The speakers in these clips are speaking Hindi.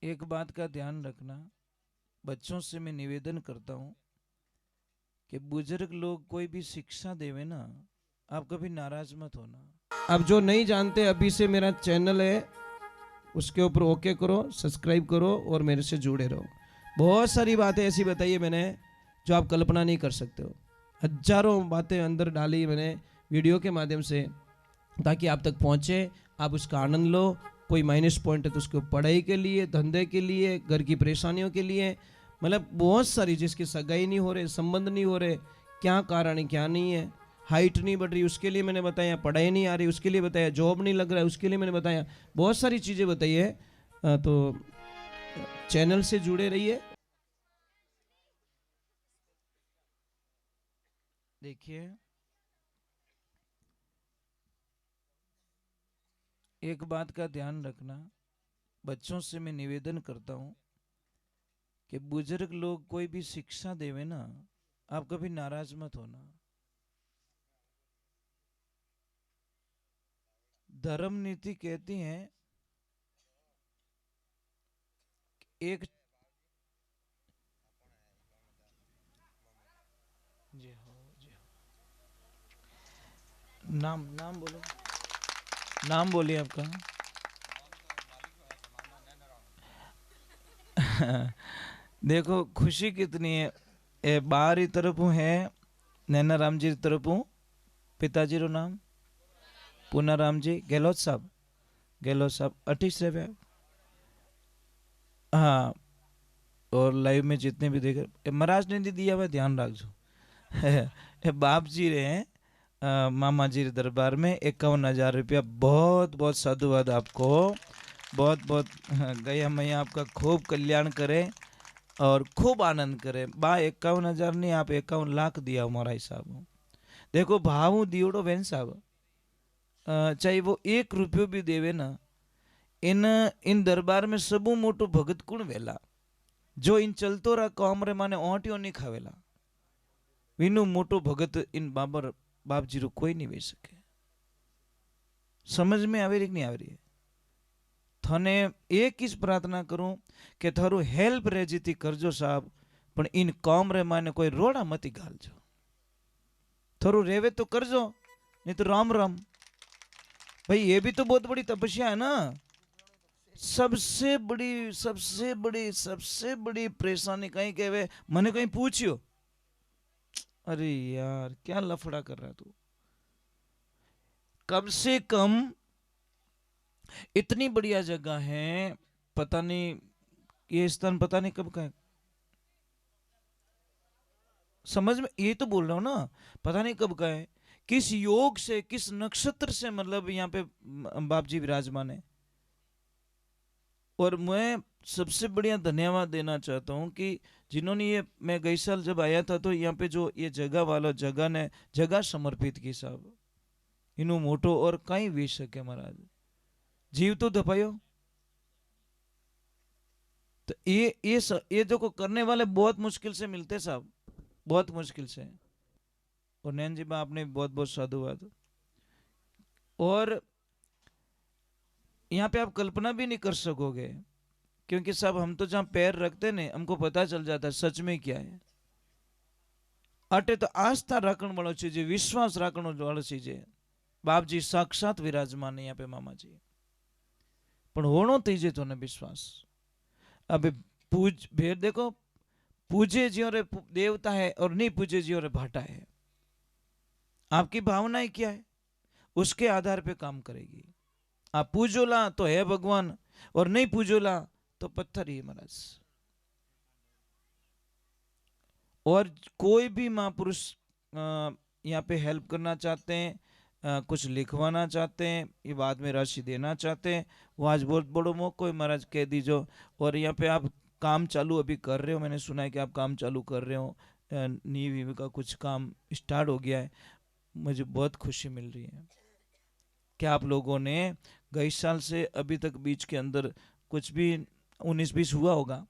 एक बात का ध्यान रखना, बच्चों से मैं निवेदन करता हूँ कि बुजुर्ग लोग कोई भी शिक्षा देवे ना, आप कभी नाराज मत होना। अब जो नहीं जानते अभी से मेरा चैनल है उसके ऊपर ओके करो, सब्सक्राइब करो और मेरे से जुड़े रहो। बहुत सारी बातें ऐसी बताई है मैंने जो आप कल्पना नहीं कर सकते हो। हजारों बातें अंदर डाली मैंने वीडियो के माध्यम से ताकि आप तक पहुंचे, आप उसका आनंद लो। कोई माइनस पॉइंट है तो उसको पढ़ाई के लिए, धंधे के लिए, घर की परेशानियों के लिए, मतलब बहुत सारी, जिसकी सगाई नहीं हो रहे, संबंध नहीं हो रहे, क्या कारण है क्या नहीं है, हाइट नहीं बढ़ रही उसके लिए मैंने बताया, पढ़ाई नहीं आ रही उसके लिए बताया, जॉब नहीं लग रहा है उसके लिए मैंने बताया, बहुत सारी चीज़ें बताई है। तो चैनल से जुड़े रहिए। देखिए, एक बात का ध्यान रखना, बच्चों से मैं निवेदन करता हूँ कि बुजुर्ग लोग कोई भी शिक्षा देवे ना, आप कभी नाराज मत होना। धर्म नीति कहती है एक जी हो जी हो। नाम नाम बोलो, नाम बोलिए आपका। देखो खुशी कितनी है, ए बाहरी तरफ है नैना राम जी तरफ हूँ, पिताजी रो नाम पूनाराम जी गहलोत साहब, गहलोत साहब 28 रहे। हाँ, और लाइव में जितने भी देखे महाराज ने दिया हुआ ध्यान रखो। बाप जी रहे हैं मामा जी के दरबार में 51,000 रुपया। बहुत बहुत साधुवाद आपको, बहुत बहुत। गया मैया आपका खूब कल्याण करे और खूब आनंद करे। बा 51,000 नहीं, आप 51 लाख दिया हमारा हिसाब। देखो भाव दियोड़ो बहन साहब, चाहे वो 1 रुपयो भी देवे ना, इन दरबार में सबू मोटो भगत कुण वेला, जो इन चलतो रहा काम रे माने ओंटियो नहीं खावेला, विनु मोटो भगत इन बाबर बाप जी रो कोई नहीं वे सके। समझ में आवे रही नहीं आवे रही? थने एक ही प्रार्थना करूं कि थारू हेल्प रह जीती करजो साहब, पण इन काम रे माने कोई रोड़ा मती घालजो। थारू रेवे तो करजो, नहीं तो राम राम। भाई ये भी तो बहुत बड़ी तपस्या है ना। सबसे बड़ी परेशानी कहीं कहवे मैंने कहीं पूछियो, अरे यार क्या लफड़ा कर रहा तू। कम से कम इतनी बढ़िया जगह है, पता नहीं ये स्थान पता नहीं कब का है, समझ में ये तो बोल रहा हूँ ना, पता नहीं कब का है, किस योग से किस नक्षत्र से मतलब यहाँ पे बाप जी विराजमान है। और मैं सबसे बढ़िया धन्यवाद देना चाहता हूँ कि जिन्होंने ये, मैं गई साल जब आया था तो यहाँ पे जो ये जगह वाला जगह ने जगह समर्पित की साहब, इनो मोटो और कई वी सके महाराज, जीव तो दफायो। तो ये जो को करने वाले बहुत मुश्किल से मिलते साहब, बहुत मुश्किल से। और नैन जी बा आपने बहुत बहुत साधुवाद। और यहाँ पे आप कल्पना भी नहीं कर सकोगे, क्योंकि साहब हम तो जहाँ पैर रखते ने हमको पता चल जाता है सच में क्या है। अटे तो आस्था राखण वालों चीज, विश्वास राखण वालों चीज है। बाप जी साक्षात विराजमान है यहाँ पे मामा जी, पण होनो तीजे तो ने विश्वास। अब पूज भेद देखो, पूजे जियो रे देवता है और नहीं पूजे जियो रे भाटा है। आपकी भावनाएं क्या है उसके आधार पे काम करेगी। आप पूजोला तो है भगवान, और नहीं पूजोला तो पत्थर ही महाराज। और कोई भी महापुरुष यहाँ पे हेल्प करना चाहते हैं, कुछ लिखवाना चाहते हैं, ये बाद में राशि देना चाहते हैं, वो आज बहुत बड़ो मौका है महाराज, कह दीजो। और यहाँ पे आप काम चालू अभी कर रहे हो, मैंने सुना है कि आप काम चालू कर रहे हो, नींव वीव का कुछ काम स्टार्ट हो गया है। मुझे बहुत खुशी मिल रही है कि आप लोगों ने गई साल से अभी तक बीच के अंदर कुछ भी 19-20 हुआ होगा,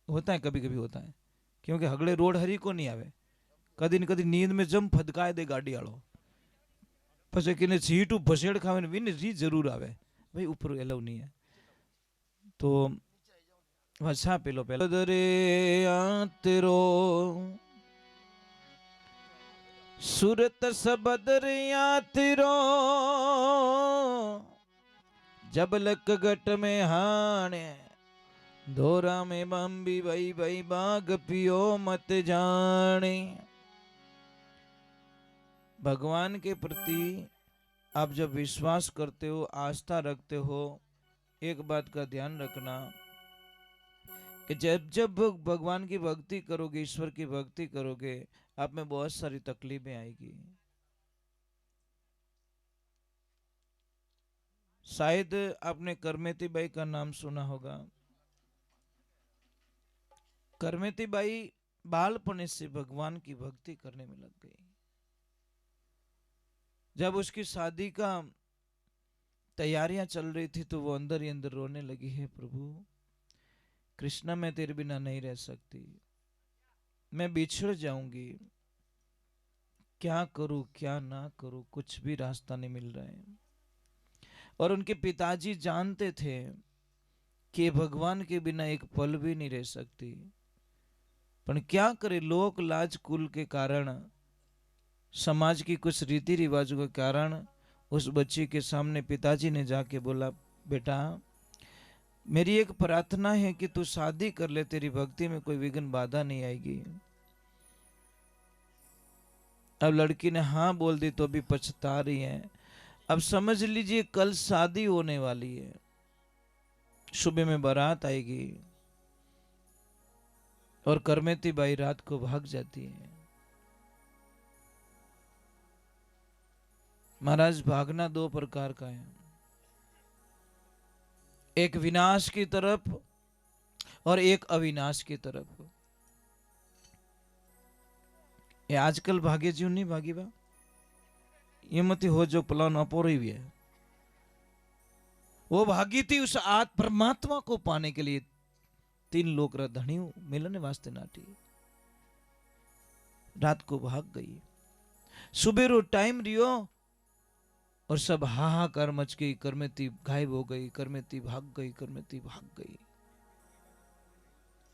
होता है कभी कभी होता है, क्योंकि हगड़े रोड हरी को नहीं आवे, कदी न कदी नींद में जम फदकाए दे गाड़ी वालों, પછી કે સીટ ભસેડ ખાવે ને વિને રી જરૂર આવે, ભાઈ ઉપર એલાવ નહીં है। तो વછા પેલો પેલો દરે આતરો સુરત સબદર યાતરો जब लक गट में हाने धोरा में बम्बी भाई भाई बाग पियो मत जाने। भगवान के प्रति आप जब विश्वास करते हो, आस्था रखते हो, एक बात का ध्यान रखना कि जब जब भगवान की भक्ति करोगे, ईश्वर की भक्ति करोगे, आप में बहुत सारी तकलीफें आएगी। शायद आपने करमेती बाई का नाम सुना होगा। करमेती बाई बालपने से भगवान की भक्ति करने में लग गई। जब उसकी शादी का तैयारियां चल रही थी तो वो अंदर ही अंदर रोने लगी, है प्रभु कृष्णा मैं तेरे बिना नहीं रह सकती, मैं बिछड़ जाऊंगी, क्या करूं क्या ना करूं, कुछ भी रास्ता नहीं मिल रहा है। और उनके पिताजी जानते थे कि भगवान के बिना एक पल भी नहीं रह सकती, पर क्या करे, लोक लाज कुल के कारण, समाज की कुछ रीति रिवाजों के कारण उस बच्ची के सामने पिताजी ने जाके बोला, बेटा मेरी एक प्रार्थना है कि तू शादी कर ले, तेरी भक्ति में कोई विघ्न बाधा नहीं आएगी। अब लड़की ने हाँ बोल दी तो अभी पछता रही है। अब समझ लीजिए कल शादी होने वाली है, सुबह में बारात आएगी और करमेती बाई रात को भाग जाती है। महाराज भागना दो प्रकार का है, एक विनाश की तरफ और एक अविनाश की तरफ। ये आजकल भागे जीव नहीं भागी बा, ये मत हो जो प्लान अपोरी भी है। वो भागी थी उस आत्म परमात्मा को पाने के लिए, 3 लोक धनी मिलने वास्ते नाटी, रात को भाग गई। सुबह रो टाइम रियो और सब हाहाकार मच गई, करमेती गायब हो गई, करमेती भाग गई, करमेती भाग गई।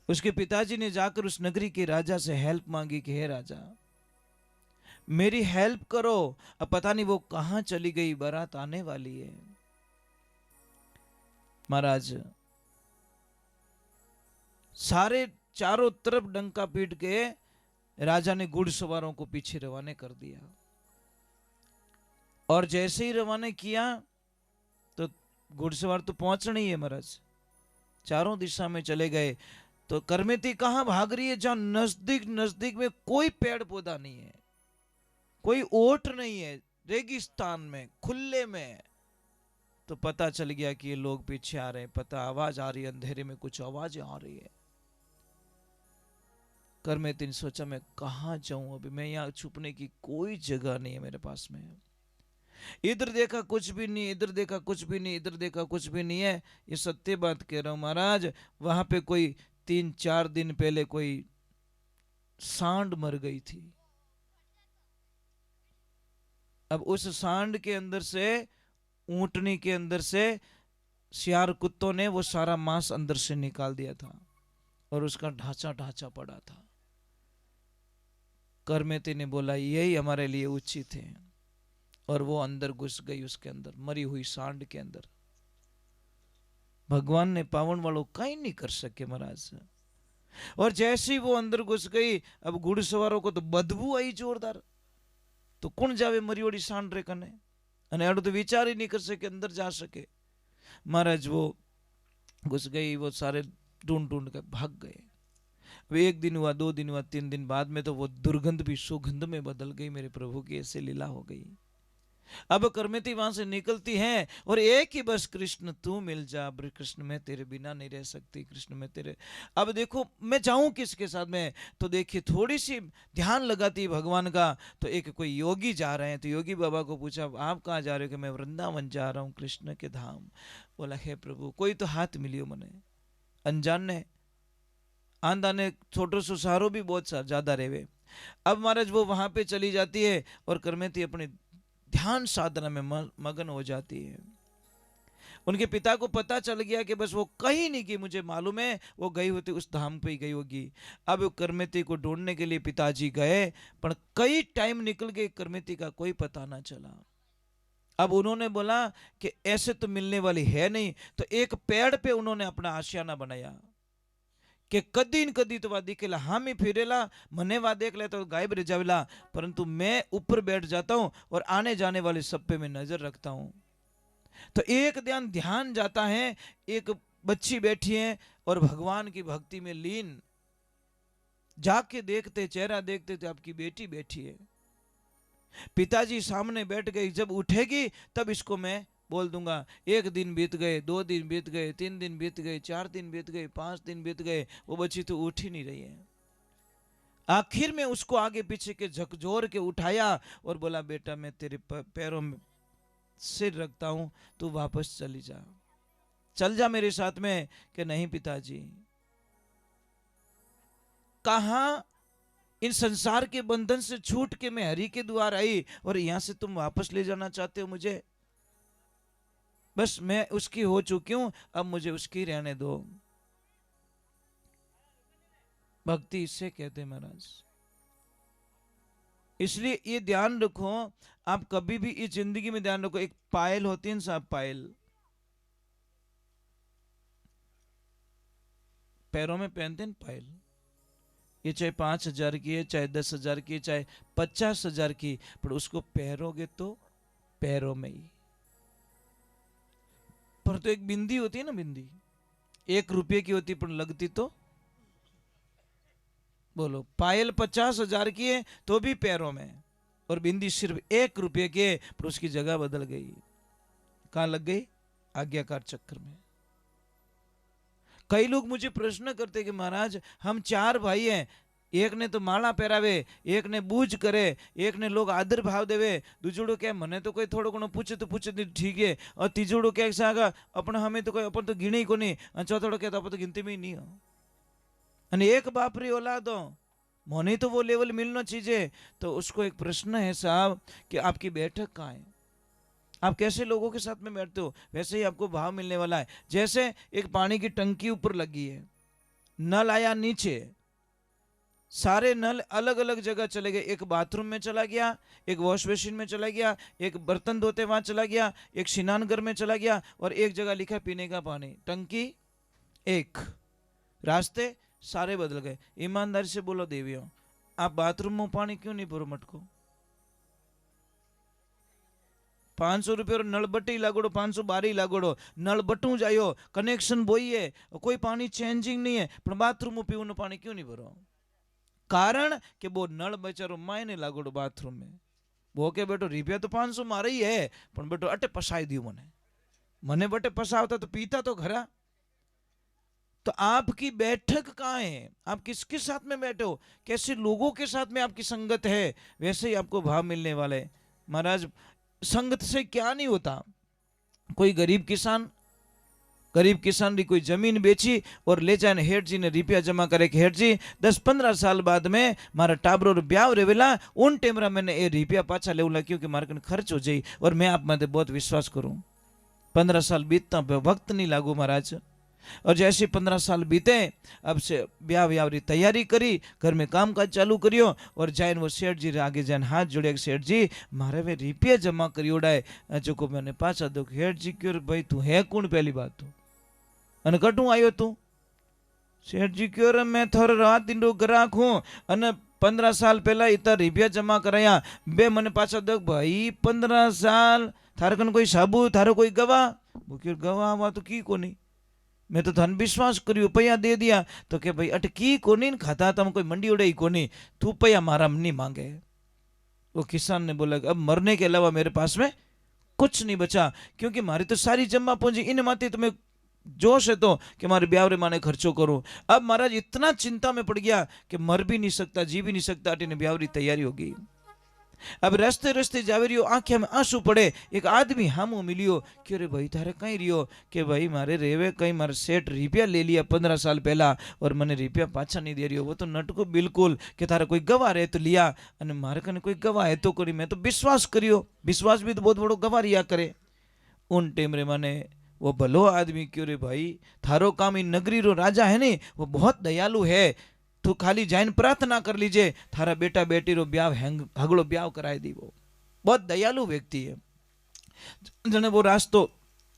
उसके पिताजी ने जाकर उस नगरी के राजा से हेल्प मांगी कि हे राजा मेरी हेल्प करो, अब पता नहीं वो कहां चली गई, बारात आने वाली है। महाराज सारे चारों तरफ डंका पीट के राजा ने घुड़सवारों को पीछे रवाना कर दिया, और जैसे ही रवाना किया तो घुड़सवार तो पहुंचना ही है महाराज, चारों दिशा में चले गए। तो करमेती कहां भाग रही है, जहां नजदीक नजदीक में कोई पेड़ पौधा नहीं है, कोई ओट नहीं है, रेगिस्तान में खुले में। तो पता चल गया कि ये लोग पीछे आ रहे हैं, पता आवाज आ रही है, अंधेरे में कुछ आवाज आ रही है। करमेती ने सोचा मैं कहां जाऊं, अभी मैं यहां छुपने की कोई जगह नहीं है मेरे पास में। इधर देखा कुछ भी नहीं, इधर देखा कुछ भी नहीं, इधर देखा कुछ भी नहीं है। ये सत्य बात कह रहा हूं महाराज, वहां पे कोई 3-4 दिन पहले कोई सांड मर गई थी। अब उस सांड के अंदर से, ऊंटनी के अंदर से सियार कुत्तों ने वो सारा मांस अंदर से निकाल दिया था और उसका ढांचा ढांचा पड़ा था। करमेती ने बोला यही हमारे लिए उचित है, और वो अंदर घुस गई, उसके अंदर मरी हुई सांड के अंदर। भगवान ने पावन वालों कहीं नहीं कर सके महाराज। और जैसे ही वो अंदर घुस गई, अब घुड़सवारों को तो बदबू आई जोरदार, तो कौन जावे मरियोड़ी सांड रे कने, अने एडो तो विचार ही नहीं कर सके अंदर जा सके। महाराज वो घुस गई, वो सारे ढूंढ ढूंढ कर भाग गए। अब 1 दिन हुआ, 2 दिन हुआ, 3 दिन बाद में तो वो दुर्गंध भी सुगंध में बदल गई। मेरे प्रभु की ऐसे लीला हो गई। अब करमेती वहां से निकलती हैं और एक ही बस, कृष्ण तू मिल जा, कृष्ण मैं तेरे बिना नहीं रह सकती, कृष्ण मैं तेरे। अब देखो मैं जाऊं किसके साथ में, तो देखिए थोड़ी सी ध्यान लगाती है भगवान का, तो एक कोई योगी जा रहे हैं, तो योगी बाबा को पूछा आप कहाँ जा रहे हो, कि मैं वृंदावन जा रहा हूँ कृष्ण के धाम। बोला हे प्रभु कोई तो हाथ मिलियो मने, अनजान ने आंदा ने छोटो सो सहारो भी बहुत ज्यादा रेवे। अब महाराज वो वहां पे चली जाती है और करमेती अपने ध्यान साधना में मगन हो जाती है। उनके पिता को पता चल गया कि बस वो कहीं नहीं गई, मुझे मालूम है वो गई होती उस धाम पे ही गई होगी। अब वो करमेती को ढूंढने के लिए पिताजी गए, पर कई टाइम निकल गए, करमेती का कोई पता ना चला। अब उन्होंने बोला कि ऐसे तो मिलने वाली है नहीं, तो एक पेड़ पे उन्होंने अपना आशियाना बनाया कि कदी न कदी तो वा दिखेला, हामी फिरेला, मने वा देख ले तो गायब रह जावेला, परंतु मैं ऊपर बैठ जाता हूं और आने जाने वाले सब पे मैं नजर रखता हूं। तो एक ध्यान जाता है, एक बच्ची बैठी है और भगवान की भक्ति में लीन, जाके देखते, चेहरा देखते तो आपकी बेटी बैठी है। पिताजी सामने बैठ गई, जब उठेगी तब इसको मैं बोल दूंगा। एक दिन बीत गए, 2 दिन बीत गए, 3 दिन बीत गए, 4 दिन बीत गए, 5 दिन बीत गए, वो बच्ची तो उठ ही नहीं रही है। आखिर में उसको आगे पीछे के झकझोर के उठाया और बोला, बेटा मैं तेरे पैरों में सिर रखता हूं, तू वापस चली जा, चल जा मेरे साथ में। कि नहीं पिताजी, कहां इन संसार के बंधन से छूट के मैं हरि के द्वार आई और यहां से तुम वापस ले जाना चाहते हो मुझे? बस मैं उसकी हो चुकी हूं, अब मुझे उसकी रहने दो। भक्ति इससे कहते हैं महाराज। इसलिए ये ध्यान रखो, आप कभी भी इस जिंदगी में ध्यान रखो, एक पायल होती है ना साहब, पायल पैरों में पहनते हैं पायल, ये चाहे 5,000 की है, चाहे 10,000 की है, चाहे 50,000 की, पर उसको पहनोगे तो पैरों में ही। पर तो एक बिंदी होती है ना, बिंदी 1 रुपये की होती, पर लगती तो, बोलो, पायल 50,000 की है तो भी पैरों में, और बिंदी सिर्फ 1 रुपये की है, पर उसकी जगह बदल गई। कहां लग गई? आज्ञाकार चक्र में। कई लोग मुझे प्रश्न करते कि महाराज हम 4 भाई हैं, एक ने तो माला पहरावे, एक ने बूझ करे, एक ने लोग आदर भाव देवे, दूजोड़ो क्या मने तो कोई थोड़ो घणो पूछे तो पूछे ठीक है, और तीजोड़ो क्या सागा अपना हमें तो कोई अपन तो गिने ही को नहीं, और चौथोड़ो क्या तो अपन तो गिनती में ही नहीं हो। अने एक बाप री औलाद हो, मोने तो वो लेवल मिलना चाहिए। तो उसको एक प्रश्न है साहब कि आपकी बैठक कहाँ है, आप कैसे लोगों के साथ में बैठते हो, वैसे ही आपको भाव मिलने वाला है। जैसे एक पानी की टंकी ऊपर लगी है, नल आया नीचे, सारे नल अलग अलग जगह चले गए, एक बाथरूम में चला गया, एक वॉश बेसिन में चला गया, एक बर्तन धोते वहां चला गया, एक स्नान घर में चला गया, और एक जगह लिखा पीने का पानी। टंकी एक, रास्ते सारे बदल गए। ईमानदारी से बोलो देवियों, आप बाथरूम में पानी क्यों नहीं भरो मटको? 500 रुपये नल बटी लागोड़ो, 512 लागोड़ो, नल बटू जायो, कनेक्शन बोई है, कोई पानी चेंजिंग नहीं है, पर बाथरूम में पीवन पानी क्यों नहीं भरो? कारण कि वो नल बेचारो मायने लागोड़ो बाथरूम में। वो के बेटो रुपया तो 500 मारे ही है, पर बेटो अटे पसाई दियो मने बटे पसावता तो पीता तो घरा। तो आपकी बैठक कहाँ है, आप किसके साथ में बैठे हो, कैसे लोगों के साथ में आपकी संगत है, वैसे ही आपको भाव मिलने वाले। महाराज संगत से क्या नहीं होता। कोई गरीब किसान री कोई जमीन बेची और ले जाने हेठ जी ने रुपया जमा करे कि हेठ जी 10-15 साल बाद में मारा टाबरो ब्याह रेवेला, उन टेमरा मैंने ये रुपया पाछा लेवला, क्योंकि मारे कन खर्च हो जाए, और मैं आप में बहुत विश्वास करूं। 15 साल बीतता वक्त नहीं लागू महाराज। और जैसे 15 साल बीते, अब से ब्याह व्याह री तैयारी करी, घर में काम काज चालू करियो, और जाइन वो सेठ जी आगे जाइन हाथ जोड़े, सेठ जी मारे वे रुपया जमा करियोड़ा है, जो को मैंने पाछा दो। हेठ जी क्यों भाई तू है कौन, पहली बात तो अने कटू आयो तू? सेठ जी क्यों रे मैं थोड़ा रात दिन रो ग्राहक हूं, अने 15 साल पहला इतना रुपया जमा कराया, बे मने पाछा दो। भाई 15 साल थारे कन कोई साबू, थारो कोई गवाह? वो क्यों गवाह हुआ तो की को नहीं, मैं तो धन विश्वास करियो, पैया दे दिया। तो के भाई अटकी को नहीं खाता, तम कोई मंडी उड़ाई को नहीं, तू पैया मारा नहीं मांगे। वो किसान ने बोला अब मरने के अलावा मेरे पास में कुछ नहीं बचा, क्योंकि मारी तो सारी जमा पूंजी इन माते तुम्हें जोश है तो कि हमारे ब्याह रे माने खर्चो करो। अब महाराज इतना चिंता में पड़ गया कि मर भी नहीं सकता, जी भी नहीं सकता, अटी ने ब्याह री तैयारी होगी। अब रस्ते रस्ते जावे रियो, आंखें में आंसू पड़े। एक आदमी हमो मिलियो, क्यों रे भाई थारे कहीं रियो? कि भाई मारे रेवे कहीं मारे सेठ रुपया ले लिया 15 साल पहला, और मैंने रुपया पाछा नहीं दे रियो। वो तो नटको बिल्कुल कि थारा कोई गवाह रहे तो लिया, अने मारे कने कोई गवाह है तो करी, मैं तो विश्वास करियो। विश्वास भी तो बहुत बड़ो गवाह रिया करे। उन टेम रे माने वो भलो आदमी क्यों रे भाई, थारो काम इन नगरी रो राजा है ने वो बहुत दयालु है, तू खाली जाइन प्रार्थना कर लीजिए, थारा बेटा बेटी रो ब्याह हगड़ो ब्याह कराई दी। वो बहुत दयालु व्यक्ति है। जने वो रास्तो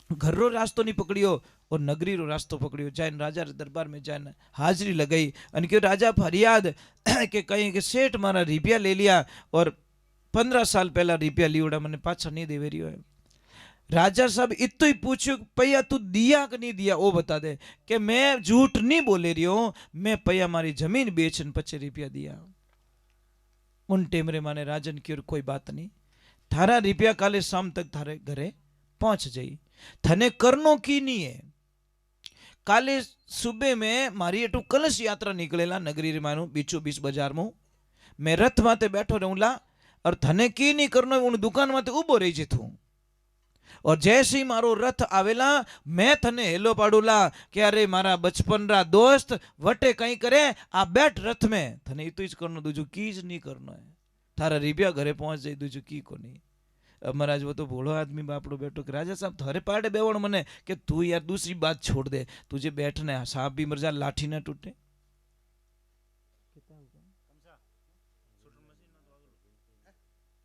घर रो रास्तो नहीं पकड़ियो और नगरी रो रास्तो पकड़ियो, जाइन राजा रे दरबार में जाइन हाजरी लगाई अन क्यों राजा फरियाद के कहीं के सेठ मारा रुपया ले लिया और 15 साल पहला रुपया लियोड़ा मैंने पाछा नहीं देवे रियो है। राजा साहब इतो ही पूछो पैया तू दिया कि नहीं दिया, वो बता दे कि मैं झूठ नहीं बोले रही हूं, मैं पैया मारी जमीन बेचन 25 रुपया दिया। उन टेमरे माने राजन की और कोई बात नहीं, थारा रुपया काले शाम तक थारे घरे पहुंच जाई, थने करनो की नहीं है। काले सुबह में मारी एटू कलश यात्रा निकलेला नगरी रे मानु बीचो बीच बाजार में, मैं रथ माते बैठो रहूला और थने की नहीं करनो उन दुकान माते उबो रही जे थू, और जैसे ही मारो रथ आवेला मैं थने हेलो पाडूला कि अरे मारा बचपन रा दोस्त वटे कहीं करे आ बैठ रथ में, थने इतो ज करनो, दूजो कीज नहीं करनो है, थारा रिबिया घरे पहुंच जाए, दूजो की को नहीं। अब महाराज वो तो भोलो आदमी बापड़ो बैठो कि राजा साहब थारे पाड़े बेवण मने कि तू यार दूसरी बात छोड़ दे, तुझे बैठना है, सांप भी मर जा लाठी ना टूटे।